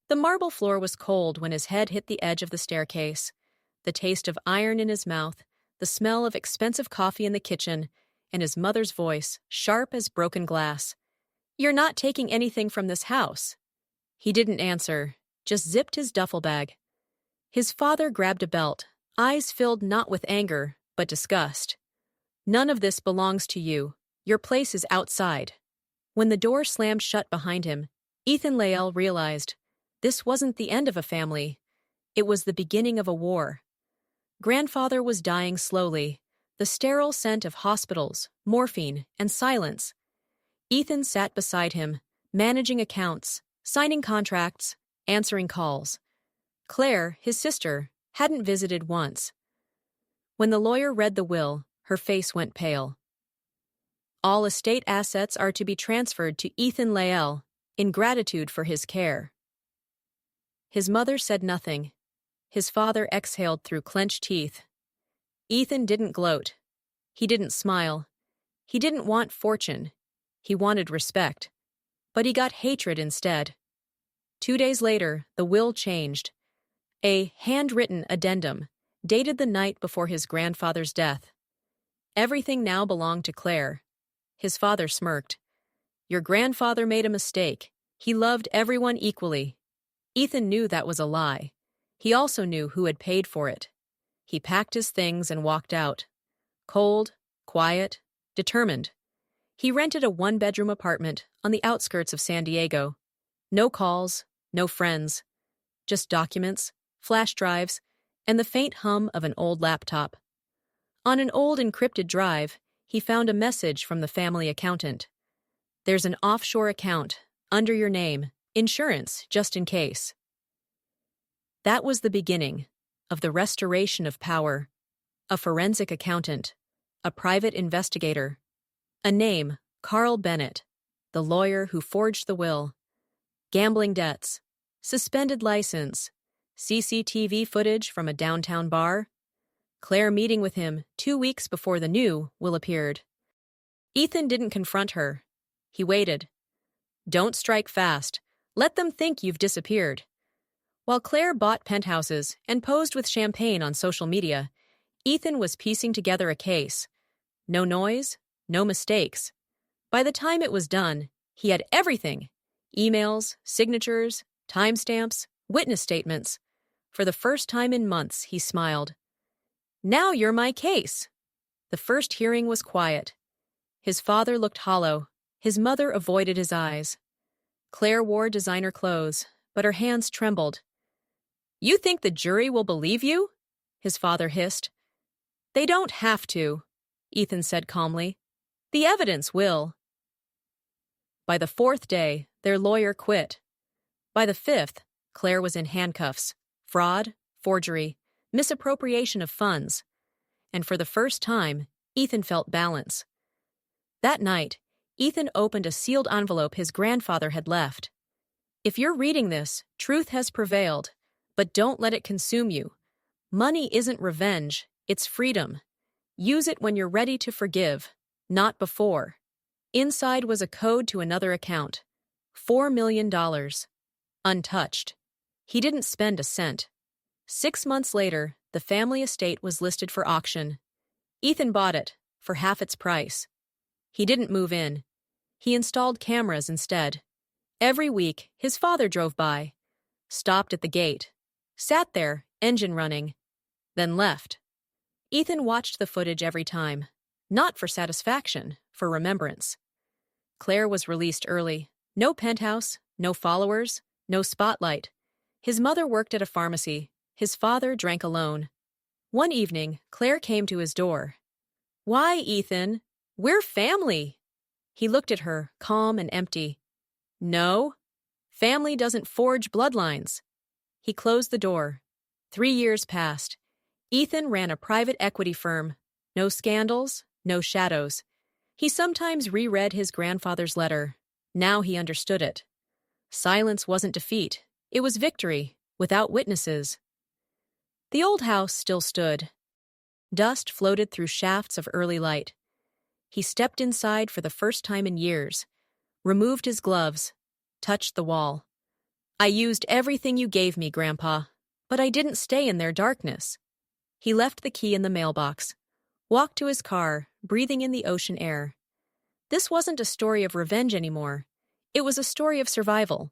The marble floor was cold when his head hit the edge of the staircase. The taste of iron in his mouth, the smell of expensive coffee in the kitchen, and his mother's voice, sharp as broken glass. "You're not taking anything from this house." He didn't answer, just zipped his duffel bag. His father grabbed a belt, eyes filled not with anger, but disgust. "None of this belongs to you. Your place is outside." When the door slammed shut behind him, Ethan Lael realized this wasn't the end of a family. It was the beginning of a war. Grandfather was dying slowly, the sterile scent of hospitals, morphine, and silence. Ethan sat beside him, managing accounts, signing contracts, answering calls. Claire, his sister, hadn't visited once. When the lawyer read the will, her face went pale. "All estate assets are to be transferred to Ethan Lael in gratitude for his care." His mother said nothing. His father exhaled through clenched teeth. Ethan didn't gloat. He didn't smile. He didn't want fortune. He wanted respect. But he got hatred instead. 2 days later, the will changed. A handwritten addendum, dated the night before his grandfather's death. Everything now belonged to Claire. His father smirked. "Your grandfather made a mistake. He loved everyone equally." Ethan knew that was a lie. He also knew who had paid for it. He packed his things and walked out. Cold, quiet, determined. He rented a one-bedroom apartment on the outskirts of San Diego. No calls, no friends. Just documents, flash drives, and the faint hum of an old laptop. On an old encrypted drive, he found a message from the family accountant. "There's an offshore account, under your name, insurance, just in case." That was the beginning of the restoration of power. A forensic accountant, a private investigator, a name, Carl Bennett, the lawyer who forged the will. Gambling debts, suspended license, CCTV footage from a downtown bar. Claire meeting with him 2 weeks before the new will appeared. Ethan didn't confront her. He waited. "Don't strike fast. Let them think you've disappeared." While Claire bought penthouses and posed with champagne on social media, Ethan was piecing together a case. No noise, no mistakes. By the time it was done, he had everything: emails, signatures, timestamps, witness statements. For the first time in months, he smiled. "Now you're my case." The first hearing was quiet. His father looked hollow. His mother avoided his eyes. Claire wore designer clothes, but her hands trembled. "You think the jury will believe you?" his father hissed. "They don't have to," Ethan said calmly. "The evidence will." By the 4th day, their lawyer quit. By the 5th, Claire was in handcuffs. Fraud, forgery, misappropriation of funds. And for the first time, Ethan felt balance. That night, Ethan opened a sealed envelope his grandfather had left. "If you're reading this, truth has prevailed, but don't let it consume you. Money isn't revenge, it's freedom. Use it when you're ready to forgive, not before." Inside was a code to another account. $4 million. Untouched. He didn't spend a cent. 6 months later, the family estate was listed for auction. Ethan bought it, for half its price. He didn't move in. He installed cameras instead. Every week, his father drove by, stopped at the gate, sat there, engine running, then left. Ethan watched the footage every time, not for satisfaction, for remembrance. Claire was released early. No penthouse, no followers, no spotlight. His mother worked at a pharmacy. His father drank alone. One evening, Claire came to his door. "Why, Ethan? We're family." He looked at her, calm and empty. "No. Family doesn't forge bloodlines." He closed the door. 3 years passed. Ethan ran a private equity firm. No scandals, no shadows. He sometimes reread his grandfather's letter. Now he understood it. Silence wasn't defeat. It was victory, without witnesses. The old house still stood. Dust floated through shafts of early light. He stepped inside for the first time in years, removed his gloves, touched the wall. I used everything you gave me, Grandpa, but I didn't stay in their darkness. He left the key in the mailbox, walked to his car, breathing in the ocean air. This wasn't a story of revenge anymore. It was a story of survival.